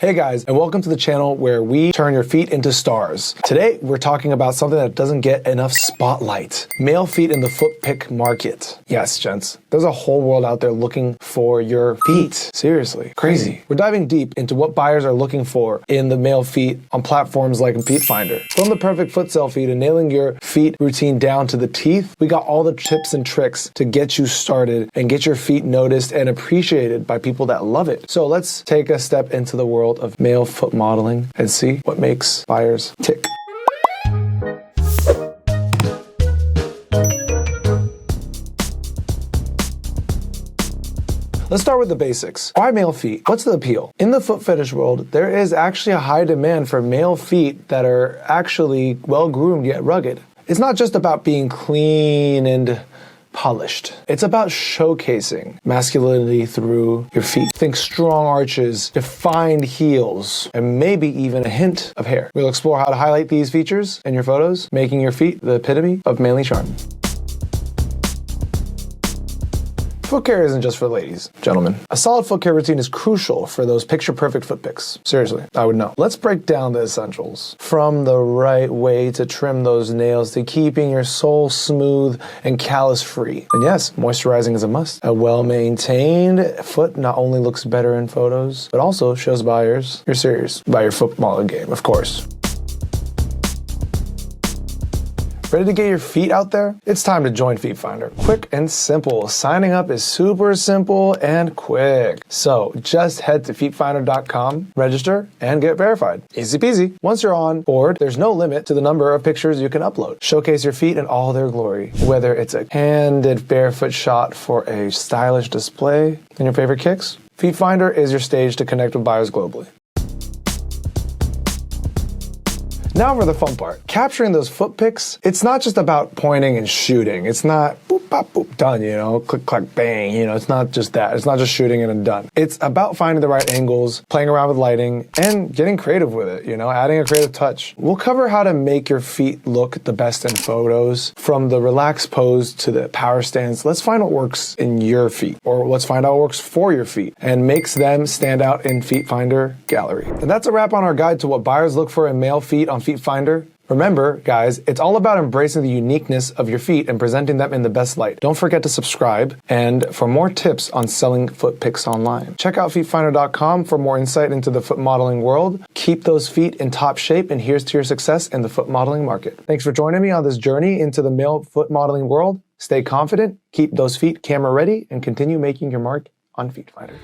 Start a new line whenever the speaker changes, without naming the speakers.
Hey guys, and welcome to the channel where we turn your feet into stars. Today, we're talking about something that doesn't get enough spotlight. Male feet in the foot pic market. Yes, gents, there's a whole world out there looking for your feet. Seriously, crazy. We're diving deep into what buyers are looking for in the male feet on platforms like FeetFinder. From the perfect foot selfie to nailing your feet routine down to the teeth, we got all the tips and tricks to get you started and get your feet noticed and appreciated by people that love it. So let's take a step into the world of male foot modeling and see what makes buyers tick. Let's start with the basics. Why male feet? What's the appeal? In the foot fetish world, there is actually a high demand for male feet that are actually well-groomed yet rugged. It's not just about being clean and polished. It's about showcasing masculinity through your feet. Think strong arches, defined heels, and maybe even a hint of hair. We'll explore how to highlight these features in your photos, making your feet the epitome of manly charm. Foot care isn't just for ladies, gentlemen. A solid foot care routine is crucial for those picture-perfect foot pics. Seriously, I would know. Let's break down the essentials. From the right way to trim those nails to keeping your sole smooth and callus-free. And yes, moisturizing is a must. A well-maintained foot not only looks better in photos, but also shows buyers you're serious about your foot modeling game, of course. Ready to get your feet out there? It's time to join FeetFinder. Quick and simple. Signing up is super simple and quick. So just head to feetfinder.com, register, and get verified. Easy peasy. Once you're on board, there's no limit to the number of pictures you can upload. Showcase your feet in all their glory. Whether it's a candid barefoot shot for a stylish display in your favorite kicks, FeetFinder is your stage to connect with buyers globally. Now for the fun part. Capturing those foot pics, it's not just about pointing and shooting. It's not boop, bop, boop, done, you know, click, clack, bang, you know, it's not just that. It's not just shooting and done. It's about finding the right angles, playing around with lighting, and getting creative with it, you know, adding a creative touch. We'll cover how to make your feet look the best in photos, from the relaxed pose to the power stance. Let's find what works in your feet, or let's find out what works for your feet and makes them stand out in FeetFinder Gallery. And that's a wrap on our guide to what buyers look for in male feet on FeetFinder. Remember, guys, it's all about embracing the uniqueness of your feet and presenting them in the best light. Don't forget to subscribe and for more tips on selling foot pics online. Check out feetfinder.com for more insight into the foot modeling world. Keep those feet in top shape, and here's to your success in the foot modeling market. Thanks for joining me on this journey into the male foot modeling world. Stay confident, keep those feet camera ready, and continue making your mark on FeetFinder.